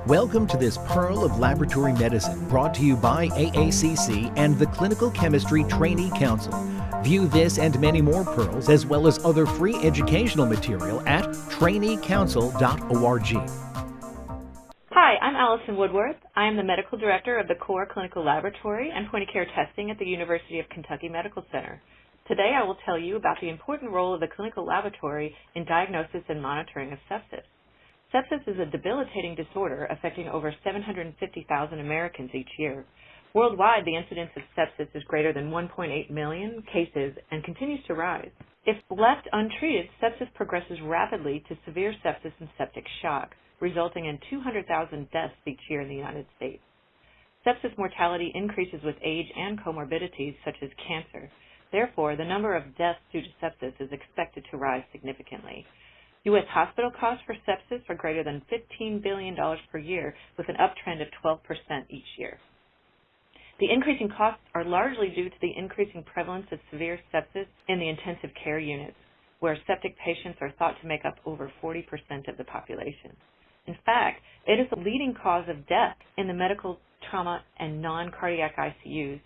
Welcome to this Pearl of Laboratory Medicine, brought to you by AACC and the Clinical Chemistry Trainee Council. View this and many more pearls, as well as other free educational material at traineecouncil.org. Hi, I'm Alison Woodworth. I am the Medical Director of the Core Clinical Laboratory and Point-of-Care Testing at the University of Kentucky Medical Center. Today I will tell you about the important role of the clinical laboratory in diagnosis and monitoring of sepsis. Sepsis is a debilitating disorder affecting over 750,000 Americans each year. Worldwide, the incidence of sepsis is greater than 1.8 million cases and continues to rise. If left untreated, sepsis progresses rapidly to severe sepsis and septic shock, resulting in 200,000 deaths each year in the United States. Sepsis mortality increases with age and comorbidities such as cancer. Therefore, the number of deaths due to sepsis is expected to rise significantly. U.S. hospital costs for sepsis are greater than $15 billion per year, with an uptrend of 12% each year. The increasing costs are largely due to the increasing prevalence of severe sepsis in the intensive care units, where septic patients are thought to make up over 40% of the population. In fact, it is the leading cause of death in the medical, trauma, and non-cardiac ICUs.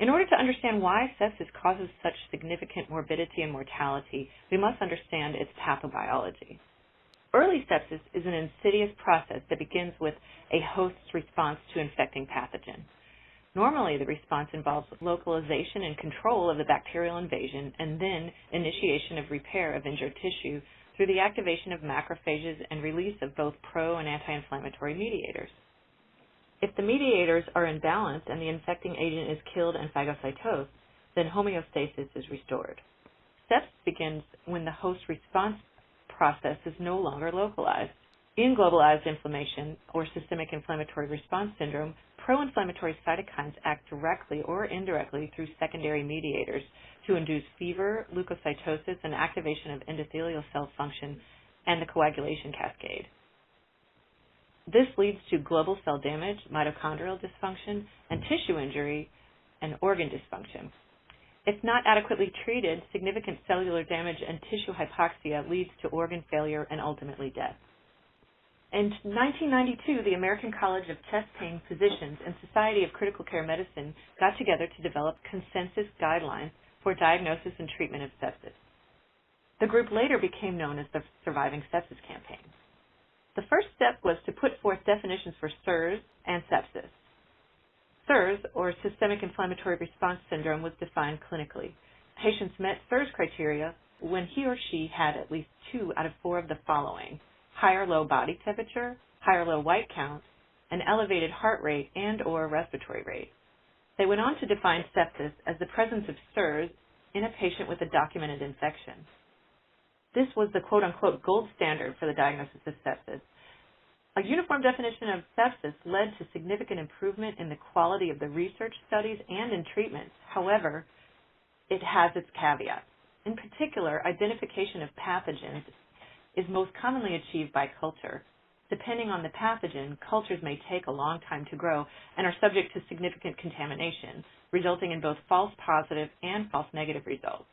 In order to understand why sepsis causes such significant morbidity and mortality, we must understand its pathobiology. Early sepsis is an insidious process that begins with a host's response to infecting pathogen. Normally, the response involves localization and control of the bacterial invasion and then initiation of repair of injured tissue through the activation of macrophages and release of both pro- and anti-inflammatory mediators. If the mediators are in balance and the infecting agent is killed and phagocytosed, then homeostasis is restored. Sepsis begins when the host response process is no longer localized. In globalized inflammation or systemic inflammatory response syndrome, pro-inflammatory cytokines act directly or indirectly through secondary mediators to induce fever, leukocytosis, and activation of endothelial cell function and the coagulation cascade. This leads to global cell damage, mitochondrial dysfunction, and tissue injury and organ dysfunction. If not adequately treated, significant cellular damage and tissue hypoxia leads to organ failure and ultimately death. In 1992, the American College of Chest Pain Physicians and Society of Critical Care Medicine got together to develop consensus guidelines for diagnosis and treatment of sepsis. The group later became known as the Surviving Sepsis Campaign. The first step was to put forth definitions for SIRS and sepsis. SIRS, or Systemic Inflammatory Response Syndrome, was defined clinically. Patients met SIRS criteria when he or she had at least 2 out of 4 of the following: high or low body temperature, high or low white count, an elevated heart rate and or respiratory rate. They went on to define sepsis as the presence of SIRS in a patient with a documented infection. This was the quote-unquote gold standard for the diagnosis of sepsis. A uniform definition of sepsis led to significant improvement in the quality of the research studies and in treatments. However, it has its caveats. In particular, identification of pathogens is most commonly achieved by culture. Depending on the pathogen, cultures may take a long time to grow and are subject to significant contamination, resulting in both false positive and false negative results.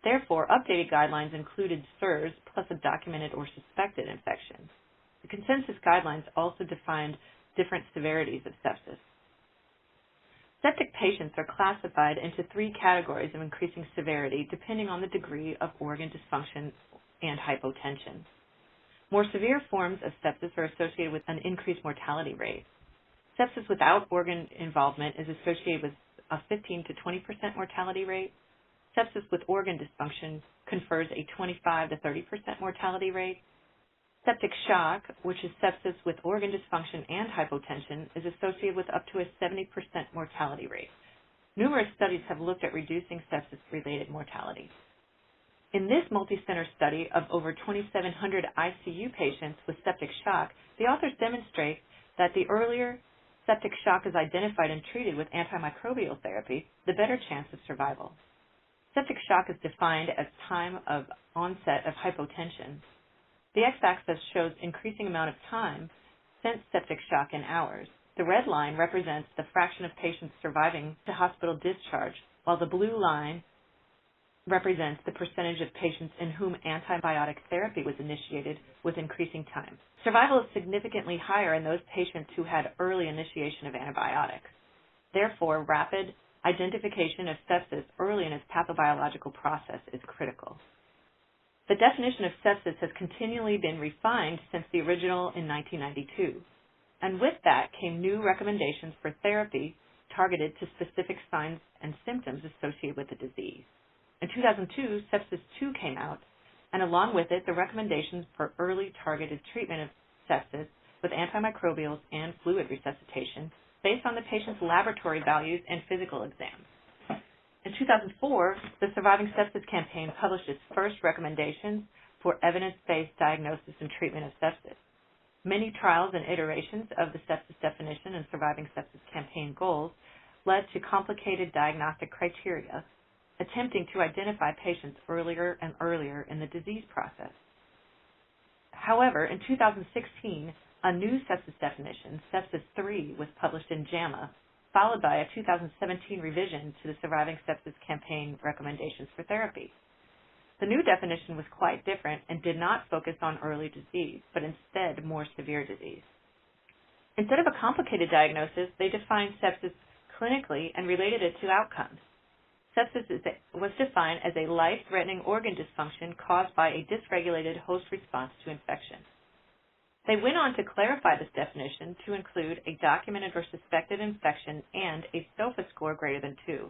Therefore, updated guidelines included SIRS plus a documented or suspected infection. The consensus guidelines also defined different severities of sepsis. Septic patients are classified into 3 categories of increasing severity depending on the degree of organ dysfunction and hypotension. More severe forms of sepsis are associated with an increased mortality rate. Sepsis without organ involvement is associated with a 15 to 20% mortality rate. Sepsis with organ dysfunction confers a 25 to 30% mortality rate. Septic shock, which is sepsis with organ dysfunction and hypotension, is associated with up to a 70% mortality rate. Numerous studies have looked at reducing sepsis-related mortality. In this multi-center study of over 2,700 ICU patients with septic shock, the authors demonstrate that the earlier septic shock is identified and treated with antimicrobial therapy, the better chance of survival. Septic shock is defined as time of onset of hypotension. The x-axis shows increasing amount of time since septic shock in hours. The red line represents the fraction of patients surviving to hospital discharge, while the blue line represents the percentage of patients in whom antibiotic therapy was initiated with increasing time. Survival is significantly higher in those patients who had early initiation of antibiotics. Therefore, rapid identification of sepsis early in its pathobiological process is critical. The definition of sepsis has continually been refined since the original in 1992, and with that came new recommendations for therapy targeted to specific signs and symptoms associated with the disease. In 2002, Sepsis 2 came out, and along with it, the recommendations for early targeted treatment of sepsis with antimicrobials and fluid resuscitation based on the patient's laboratory values and physical exams. In 2004, the Surviving Sepsis Campaign published its first recommendations for evidence-based diagnosis and treatment of sepsis. Many trials and iterations of the sepsis definition and Surviving Sepsis Campaign goals led to complicated diagnostic criteria, attempting to identify patients earlier and earlier in the disease process. However, in 2016, a new sepsis definition, Sepsis 3, was published in JAMA, followed by a 2017 revision to the Surviving Sepsis Campaign recommendations for therapy. The new definition was quite different and did not focus on early disease, but instead more severe disease. Instead of a complicated diagnosis, they defined sepsis clinically and related it to outcomes. Sepsis was defined as a life-threatening organ dysfunction caused by a dysregulated host response to infection. They went on to clarify this definition to include a documented or suspected infection and a SOFA score greater than 2.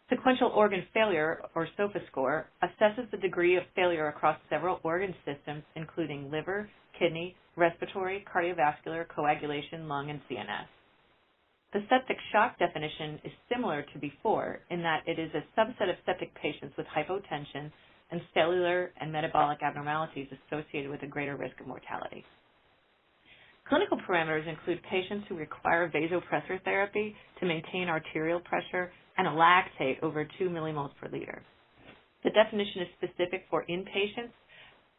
Sequential organ failure, or SOFA score, assesses the degree of failure across several organ systems, including liver, kidney, respiratory, cardiovascular, coagulation, lung, and CNS. The septic shock definition is similar to before in that it is a subset of septic patients with hypotension and cellular and metabolic abnormalities associated with a greater risk of mortality. Clinical parameters include patients who require vasopressor therapy to maintain arterial pressure and a lactate over 2 millimoles per liter. The definition is specific for inpatients,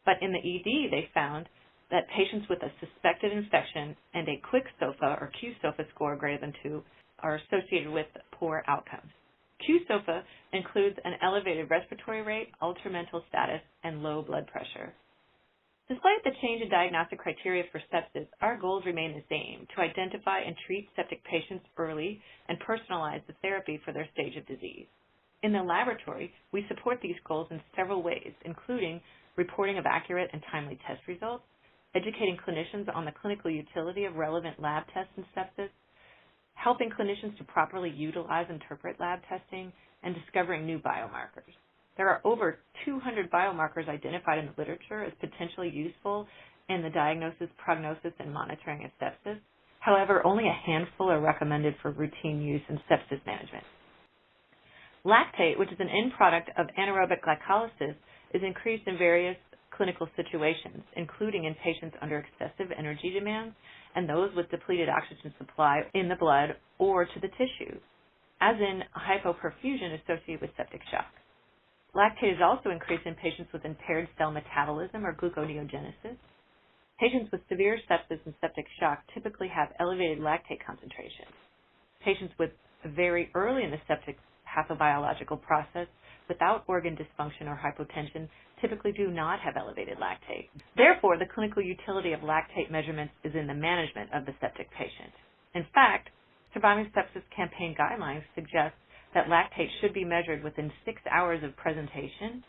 but in the ED they found that patients with a suspected infection and a quick SOFA or Q-SOFA score greater than 2 are associated with poor outcomes. Q-SOFA includes an elevated respiratory rate, ultramental status, and low blood pressure. Despite the change in diagnostic criteria for sepsis, our goals remain the same: to identify and treat septic patients early and personalize the therapy for their stage of disease. In the laboratory, we support these goals in several ways, including reporting of accurate and timely test results, educating clinicians on the clinical utility of relevant lab tests in sepsis, helping clinicians to properly utilize and interpret lab testing, and discovering new biomarkers. There are over 200 biomarkers identified in the literature as potentially useful in the diagnosis, prognosis, and monitoring of sepsis. However, only a handful are recommended for routine use in sepsis management. Lactate, which is an end product of anaerobic glycolysis, is increased in various clinical situations, including in patients under excessive energy demands and those with depleted oxygen supply in the blood or to the tissues, as in hypoperfusion associated with septic shock. Lactate is also increased in patients with impaired cell metabolism or gluconeogenesis. Patients with severe sepsis and septic shock typically have elevated lactate concentrations. Patients with very early in the septic pathobiological process without organ dysfunction or hypotension typically do not have elevated lactate. Therefore, the clinical utility of lactate measurements is in the management of the septic patient. In fact, Surviving Sepsis Campaign guidelines suggest that lactate should be measured within 6 hours of presentation.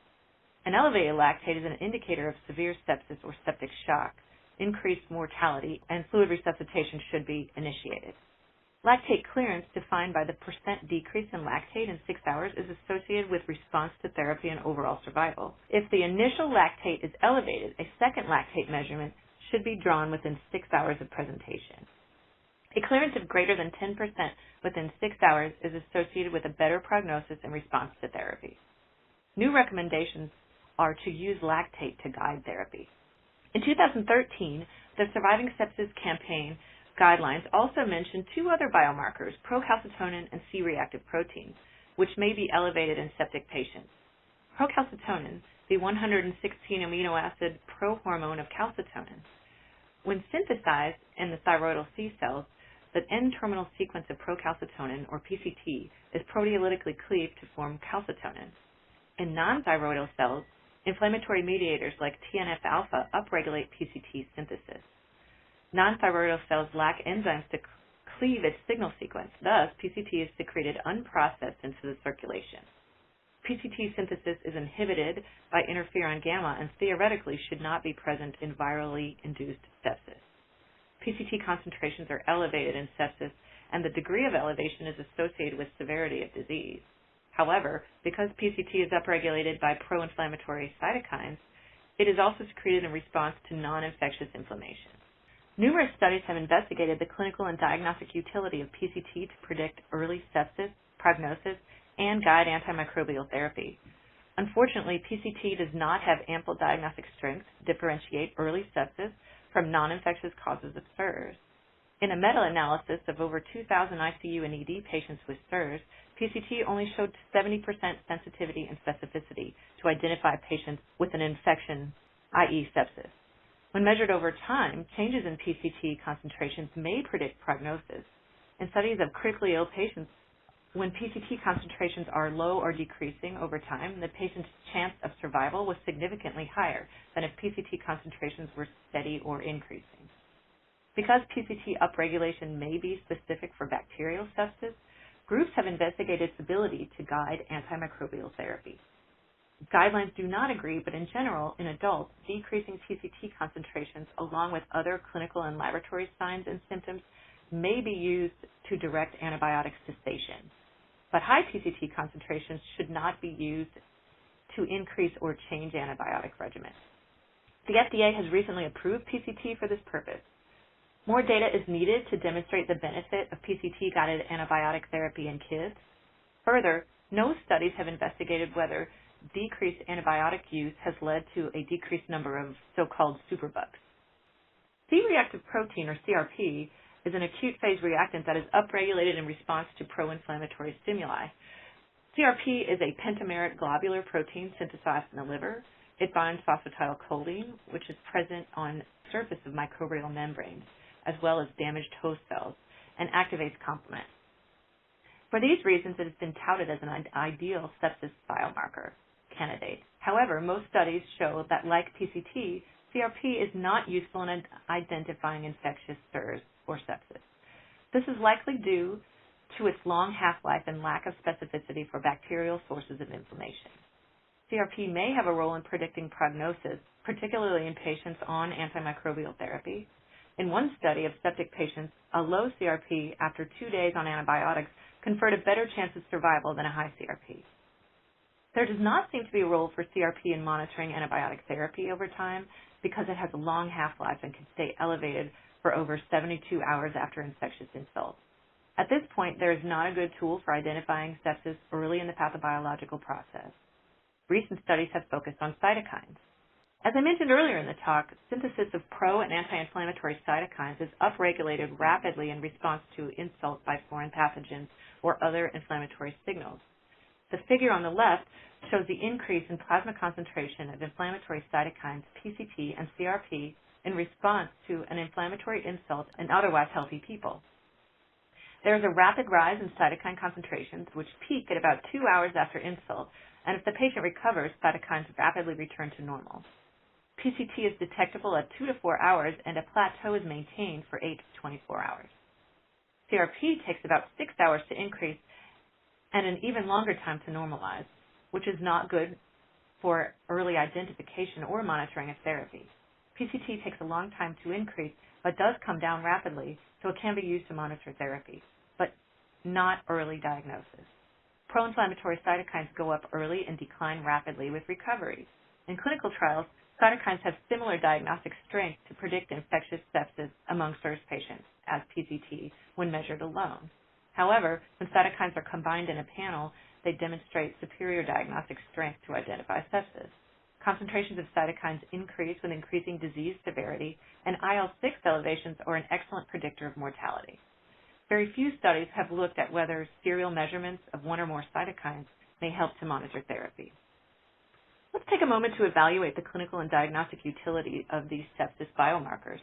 An elevated lactate is an indicator of severe sepsis or septic shock, increased mortality, and fluid resuscitation should be initiated. Lactate clearance, defined by the percent decrease in lactate in 6 hours, is associated with response to therapy and overall survival. If the initial lactate is elevated, a second lactate measurement should be drawn within 6 hours of presentation. A clearance of greater than 10% within 6 hours is associated with a better prognosis and response to therapy. New recommendations are to use lactate to guide therapy. In 2013, the Surviving Sepsis Campaign guidelines also mentioned 2 other biomarkers, procalcitonin and C-reactive proteins, which may be elevated in septic patients. Procalcitonin, the 116 amino acid prohormone of calcitonin, when synthesized in the thyroidal C cells, the N-terminal sequence of procalcitonin, or PCT, is proteolytically cleaved to form calcitonin. In non-thyroidal cells, inflammatory mediators like TNF-alpha upregulate PCT synthesis. Non-thyroidal cells lack enzymes to cleave its signal sequence. Thus, PCT is secreted unprocessed into the circulation. PCT synthesis is inhibited by interferon gamma and theoretically should not be present in virally induced sepsis. PCT concentrations are elevated in sepsis, and the degree of elevation is associated with severity of disease. However, because PCT is upregulated by pro-inflammatory cytokines, it is also secreted in response to non-infectious inflammation. Numerous studies have investigated the clinical and diagnostic utility of PCT to predict early sepsis, prognosis, and guide antimicrobial therapy. Unfortunately, PCT does not have ample diagnostic strength to differentiate early sepsis from non-infectious causes of SIRS. In a meta-analysis of over 2,000 ICU and ED patients with SIRS, PCT only showed 70% sensitivity and specificity to identify patients with an infection, i.e. sepsis. When measured over time, changes in PCT concentrations may predict prognosis. In studies of critically ill patients, when PCT concentrations are low or decreasing over time, the patient's chance of survival was significantly higher than if PCT concentrations were steady or increasing. Because PCT upregulation may be specific for bacterial sepsis, groups have investigated its ability to guide antimicrobial therapy. Guidelines do not agree, but in general, in adults, decreasing PCT concentrations along with other clinical and laboratory signs and symptoms may be used to direct antibiotic cessation. But high PCT concentrations should not be used to increase or change antibiotic regimens. The FDA has recently approved PCT for this purpose. More data is needed to demonstrate the benefit of PCT-guided antibiotic therapy in kids. Further, no studies have investigated whether decreased antibiotic use has led to a decreased number of so-called superbugs. C-reactive protein, or CRP, is an acute phase reactant that is upregulated in response to pro-inflammatory stimuli. CRP is a pentameric globular protein synthesized in the liver. It binds phosphatidylcholine, which is present on the surface of microbial membranes, as well as damaged host cells, and activates complement. For these reasons, it has been touted as an ideal sepsis biomarker candidate. However, most studies show that, like PCT, CRP is not useful in identifying infectious SIRS or sepsis. This is likely due to its long half-life and lack of specificity for bacterial sources of inflammation. CRP may have a role in predicting prognosis, particularly in patients on antimicrobial therapy. In one study of septic patients, a low CRP after 2 days on antibiotics conferred a better chance of survival than a high CRP. There does not seem to be a role for CRP in monitoring antibiotic therapy over time because it has a long half-life and can stay elevated for over 72 hours after infectious insult. At this point, there is not a good tool for identifying sepsis early in the pathobiological process. Recent studies have focused on cytokines. As I mentioned earlier in the talk, synthesis of pro- and anti-inflammatory cytokines is upregulated rapidly in response to insult by foreign pathogens or other inflammatory signals. The figure on the left shows the increase in plasma concentration of inflammatory cytokines PCT and CRP in response to an inflammatory insult in otherwise healthy people. There is a rapid rise in cytokine concentrations, which peak at about 2 hours after insult, and if the patient recovers, cytokines rapidly return to normal. PCT is detectable at 2 to 4 hours, and a plateau is maintained for 8 to 24 hours. CRP takes about 6 hours to increase and an even longer time to normalize, which is not good for early identification or monitoring of therapy. PCT takes a long time to increase, but does come down rapidly, so it can be used to monitor therapy, but not early diagnosis. Pro-inflammatory cytokines go up early and decline rapidly with recovery. In clinical trials, cytokines have similar diagnostic strength to predict infectious sepsis among SIRS patients as PCT when measured alone. However, when cytokines are combined in a panel, they demonstrate superior diagnostic strength to identify sepsis. Concentrations of cytokines increase with increasing disease severity, and IL-6 elevations are an excellent predictor of mortality. Very few studies have looked at whether serial measurements of one or more cytokines may help to monitor therapy. Let's take a moment to evaluate the clinical and diagnostic utility of these sepsis biomarkers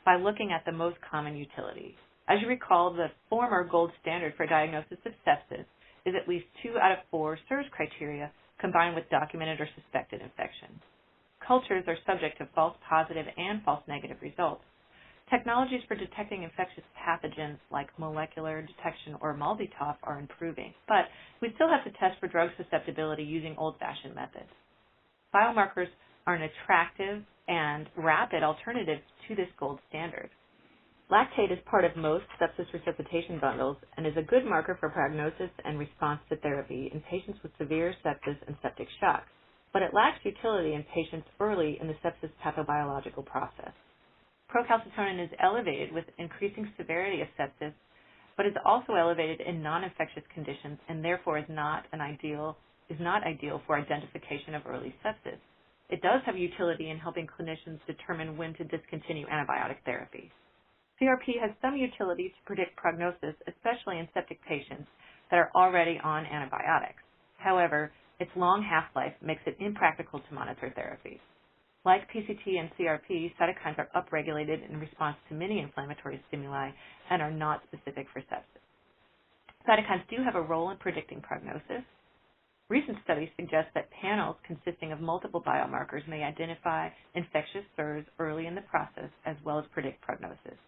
by looking at the most common utility. As you recall, the former gold standard for diagnosis of sepsis is at least 2 out of 4 SIRS criteria combined with documented or suspected infection. Cultures are subject to false positive and false negative results. Technologies for detecting infectious pathogens like molecular detection or MALDI-TOF are improving, but we still have to test for drug susceptibility using old-fashioned methods. Biomarkers are an attractive and rapid alternative to this gold standard. Lactate is part of most sepsis resuscitation bundles and is a good marker for prognosis and response to therapy in patients with severe sepsis and septic shock, but it lacks utility in patients early in the sepsis pathobiological process. Procalcitonin is elevated with increasing severity of sepsis, but is also elevated in non-infectious conditions and therefore is not ideal for identification of early sepsis. It does have utility in helping clinicians determine when to discontinue antibiotic therapy. CRP has some utility to predict prognosis, especially in septic patients that are already on antibiotics. However, its long half-life makes it impractical to monitor therapy. Like PCT and CRP, cytokines are upregulated in response to many inflammatory stimuli and are not specific for sepsis. Cytokines do have a role in predicting prognosis. Recent studies suggest that panels consisting of multiple biomarkers may identify infectious SIRS early in the process as well as predict prognosis.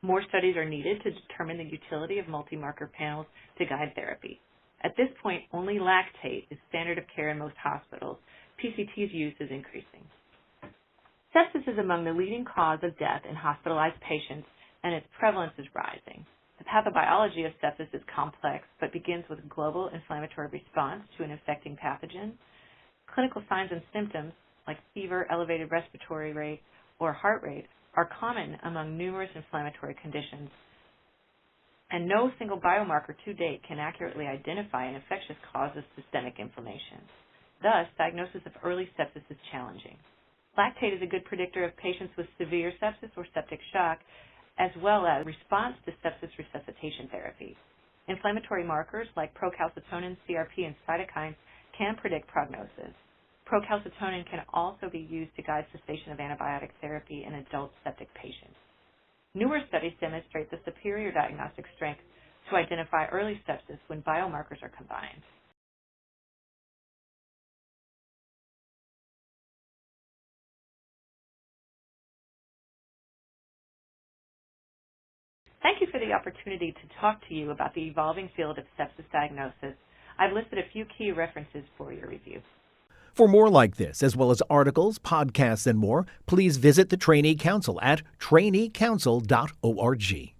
More studies are needed to determine the utility of multi-marker panels to guide therapy. At this point, only lactate is standard of care in most hospitals. PCT's use is increasing. Sepsis is among the leading cause of death in hospitalized patients, and its prevalence is rising. The pathobiology of sepsis is complex, but begins with global inflammatory response to an infecting pathogen. Clinical signs and symptoms, like fever, elevated respiratory rate, or heart rate, are common among numerous inflammatory conditions, and no single biomarker to date can accurately identify an infectious cause of systemic inflammation. Thus, diagnosis of early sepsis is challenging. Lactate is a good predictor of patients with severe sepsis or septic shock, as well as response to sepsis resuscitation therapy. Inflammatory markers like procalcitonin, CRP, and cytokines can predict prognosis. Procalcitonin can also be used to guide cessation of antibiotic therapy in adult septic patients. Newer studies demonstrate the superior diagnostic strength to identify early sepsis when biomarkers are combined. Thank you for the opportunity to talk to you about the evolving field of sepsis diagnosis. I've listed a few key references for your review. For more like this, as well as articles, podcasts, and more, please visit the Trainee Council at traineecouncil.org.